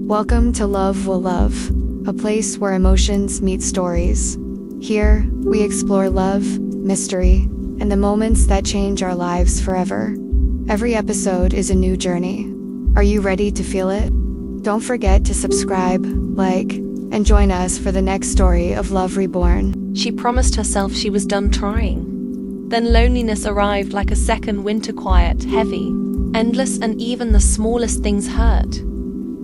Welcome to Love Will Love, a place where emotions meet stories. Here, we explore love, mystery, and the moments that change our lives forever. Every episode is a new journey. Are you ready to feel it? Don't forget to subscribe, like, and join us for the next story of Love Reborn. She promised herself she was done trying. Then loneliness arrived like a second winter quiet, heavy, endless, and even the smallest things hurt.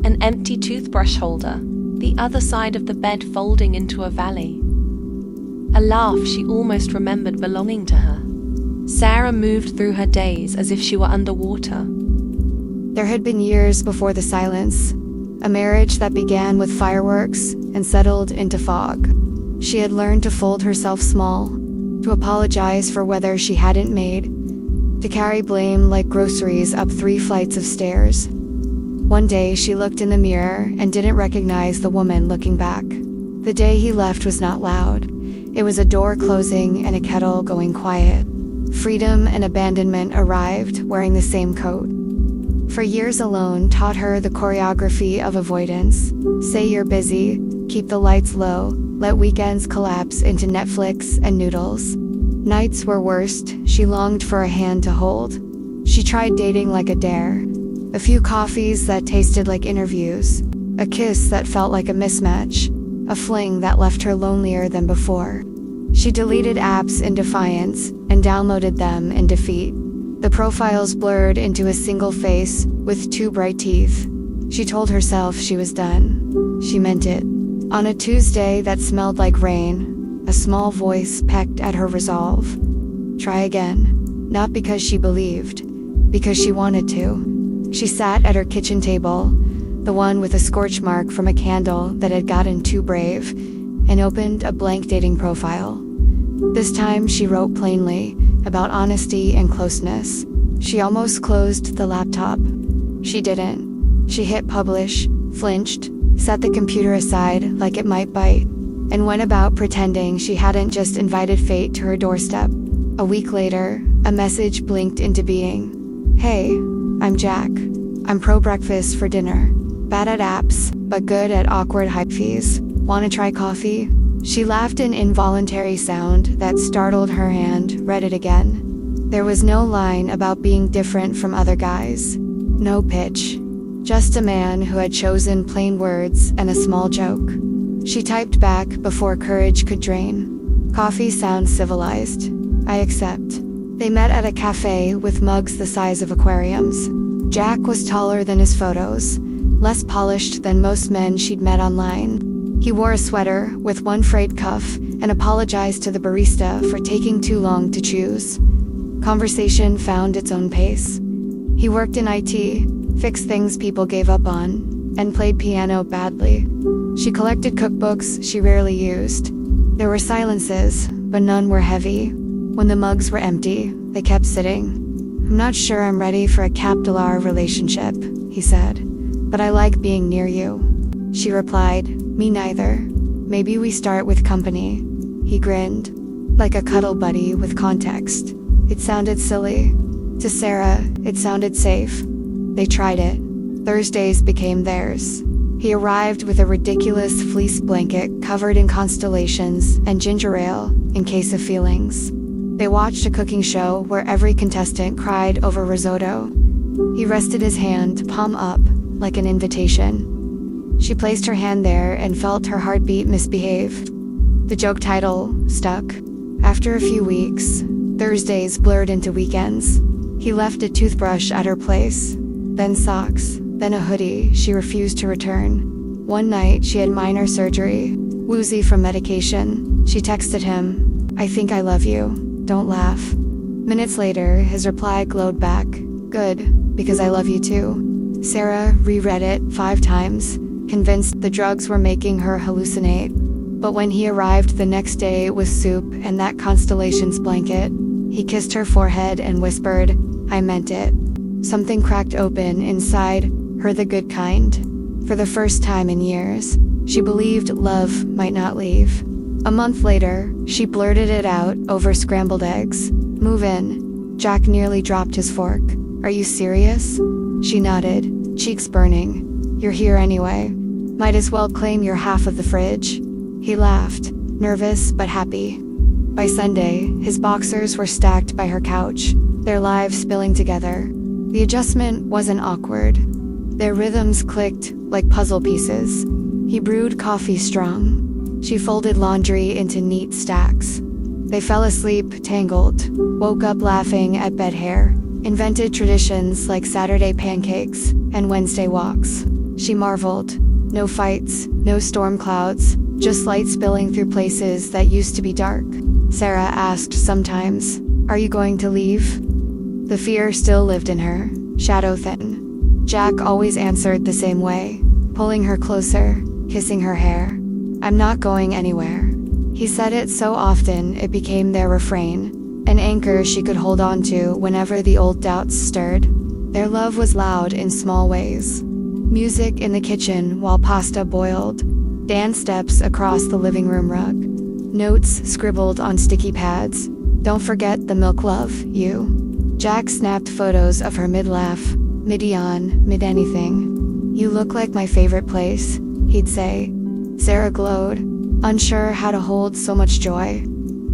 An empty toothbrush holder, the other side of the bed folding into a valley. A laugh she almost remembered belonging to her. Sarah moved through her days as if she were underwater. There had been years before the silence, a marriage that began with fireworks and settled into fog. She had learned to fold herself small, to apologize for weather she hadn't made, to carry blame like groceries up 3 flights of stairs. One day she looked in the mirror and didn't recognize the woman looking back. The day he left was not loud. It was a door closing and a kettle going quiet. Freedom and abandonment arrived wearing the same coat. For years alone taught her the choreography of avoidance. Say you're busy, keep the lights low, let weekends collapse into Netflix and noodles. Nights were worst, she longed for a hand to hold. She tried dating like a dare. A few coffees that tasted like interviews. A kiss that felt like a mismatch. A fling that left her lonelier than before. She deleted apps in defiance and downloaded them in defeat. The profiles blurred into a single face with 2 bright teeth. She told herself she was done. She meant it. On a Tuesday that smelled like rain, a small voice pecked at her resolve. Try again. Not because she believed, because she wanted to. She sat at her kitchen table, the one with a scorch mark from a candle that had gotten too brave, and opened a blank dating profile. This time she wrote plainly, about honesty and closeness. She almost closed the laptop. She didn't. She hit publish, flinched, set the computer aside like it might bite, and went about pretending she hadn't just invited fate to her doorstep. A week later, a message blinked into being. Hey, I'm Jack. I'm pro-breakfast for dinner. Bad at apps, but good at awkward hyphies. Wanna try coffee? She laughed an involuntary sound that startled her hand, read it again. There was no line about being different from other guys. No pitch. Just a man who had chosen plain words and a small joke. She typed back before courage could drain. Coffee sounds civilized. I accept. They met at a cafe with mugs the size of aquariums. Jack was taller than his photos, less polished than most men she'd met online. He wore a sweater with 1 frayed cuff and apologized to the barista for taking too long to choose. Conversation found its own pace. He worked in IT, fixed things people gave up on, and played piano badly. She collected cookbooks she rarely used. There were silences, but none were heavy. When the mugs were empty, they kept sitting. I'm not sure I'm ready for a capital R relationship, he said. But I like being near you. She replied, me neither. Maybe we start with company. He grinned, like a cuddle buddy with context. It sounded silly. To Sarah, it sounded safe. They tried it. Thursdays became theirs. He arrived with a ridiculous fleece blanket covered in constellations and ginger ale in case of feelings. They watched a cooking show where every contestant cried over risotto. He rested his hand, palm up, like an invitation. She placed her hand there and felt her heartbeat misbehave. The joke title stuck. After a few weeks, Thursdays blurred into weekends. He left a toothbrush at her place, then socks, then a hoodie she refused to return. One night she had minor surgery, woozy from medication. She texted him, I think I love you. Don't laugh. Minutes later, his reply glowed back. Good, because I love you too. Sarah reread it 5 times, convinced the drugs were making her hallucinate. But when he arrived the next day with soup and that constellation's blanket, he kissed her forehead and whispered, I meant it. Something cracked open inside her, the good kind. For the first time in years, she believed love might not leave. A month later, she blurted it out over scrambled eggs. Move in. Jack nearly dropped his fork. Are you serious? She nodded, cheeks burning. You're here anyway. Might as well claim your half of the fridge." He laughed, nervous but happy. By Sunday, his boxers were stacked by her couch, their lives spilling together. The adjustment wasn't awkward. Their rhythms clicked like puzzle pieces. He brewed coffee strong. She folded laundry into neat stacks. They fell asleep tangled, woke up laughing at bed hair, invented traditions like Saturday pancakes and Wednesday walks. She marveled. No fights, no storm clouds, just light spilling through places that used to be dark. Sarah asked sometimes, "Are you going to leave?" The fear still lived in her, shadow thin. Jack always answered the same way, pulling her closer, kissing her hair. "I'm not going anywhere." He said it so often it became their refrain, an anchor she could hold on to whenever the old doubts stirred. Their love was loud in small ways. Music in the kitchen while pasta boiled, dance steps across the living room rug, notes scribbled on sticky pads. "Don't forget the milk, love, you." Jack snapped photos of her mid-laugh, mid-yawn, mid-anything. "You look like my favorite place," he'd say. Sarah glowed, unsure how to hold so much joy.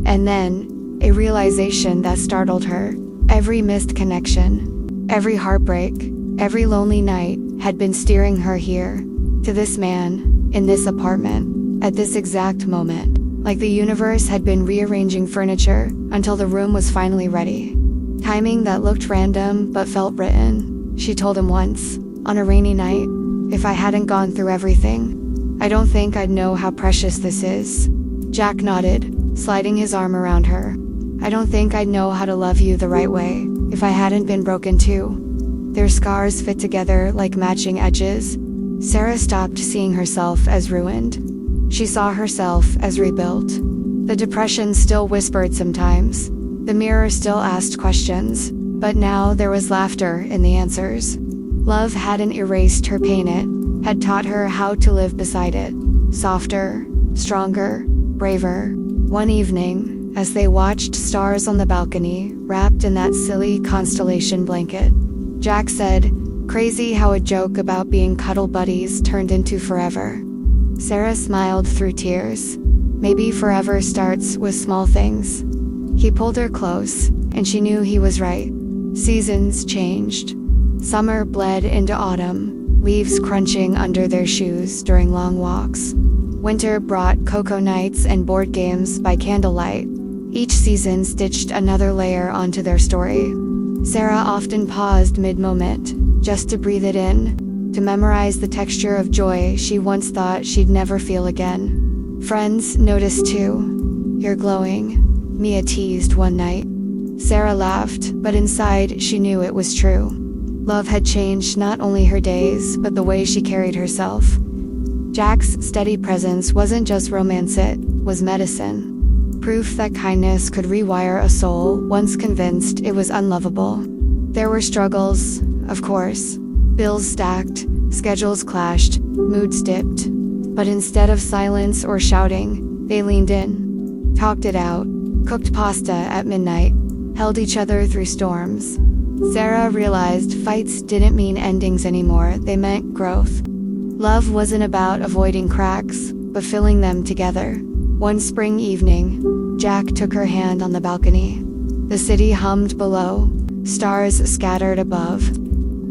And then, a realization that startled her. Every missed connection, every heartbreak, every lonely night had been steering her here, to this man, in this apartment, at this exact moment. Like the universe had been rearranging furniture until the room was finally ready. Timing that looked random but felt written. She told him once, on a rainy night, "If I hadn't gone through everything, I don't think I'd know how precious this is." Jack nodded, sliding his arm around her. "I don't think I'd know how to love you the right way, if I hadn't been broken too." Their scars fit together like matching edges. Sarah stopped seeing herself as ruined. She saw herself as rebuilt. The depression still whispered sometimes. The mirror still asked questions, but now there was laughter in the answers. Love hadn't erased her pain, it had taught her how to live beside it. Softer, stronger, braver. One evening, as they watched stars on the balcony, wrapped in that silly constellation blanket, Jack said, "Crazy how a joke about being cuddle buddies turned into forever." Sarah smiled through tears. Maybe forever starts with small things. He pulled her close, and she knew he was right. Seasons changed. Summer bled into autumn, leaves crunching under their shoes during long walks. Winter brought cocoa nights and board games by candlelight. Each season stitched another layer onto their story. Sarah often paused mid-moment, just to breathe it in, to memorize the texture of joy she once thought she'd never feel again. Friends noticed too. "You're glowing," Mia teased one night. Sarah laughed, but inside she knew it was true. Love had changed not only her days, but the way she carried herself. Jack's steady presence wasn't just romance, it was medicine. Proof that kindness could rewire a soul once convinced it was unlovable. There were struggles, of course. Bills stacked, schedules clashed, moods dipped. But instead of silence or shouting, they leaned in, talked it out, cooked pasta at midnight, held each other through storms. Sarah realized fights didn't mean endings anymore, they meant growth. Love wasn't about avoiding cracks, but filling them together. One spring evening, Jack took her hand on the balcony. The city hummed below, stars scattered above.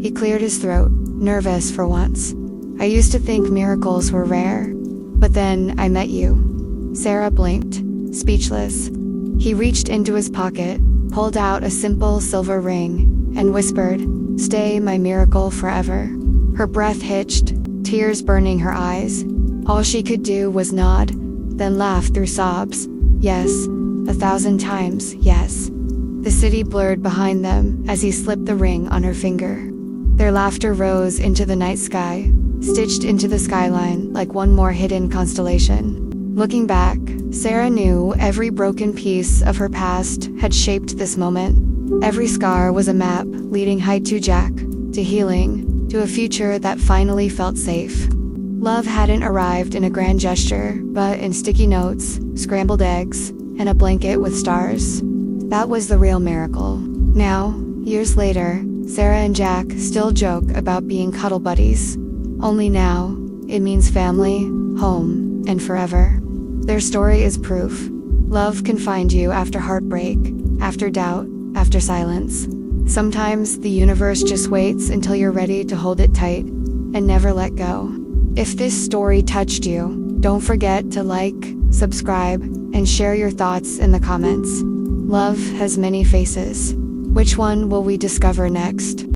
He cleared his throat, nervous for once. "I used to think miracles were rare, but then I met you." Sarah blinked, speechless. He reached into his pocket, pulled out a simple silver ring, and whispered, "Stay my miracle forever." Her breath hitched, tears burning her eyes. All she could do was nod, then laugh through sobs. Yes, 1,000 times, yes. The city blurred behind them as he slipped the ring on her finger. Their laughter rose into the night sky, stitched into the skyline like one more hidden constellation. Looking back, Sarah knew every broken piece of her past had shaped this moment. Every scar was a map leading Hyde to Jack, to healing, to a future that finally felt safe. Love hadn't arrived in a grand gesture, but in sticky notes, scrambled eggs, and a blanket with stars. That was the real miracle. Now, years later, Sarah and Jack still joke about being cuddle buddies. Only now, it means family, home, and forever. Their story is proof. Love can find you after heartbreak, after doubt, after silence. Sometimes the universe just waits until you're ready to hold it tight and never let go. If this story touched you, don't forget to like, subscribe, and share your thoughts in the comments. Love has many faces. Which one will we discover next?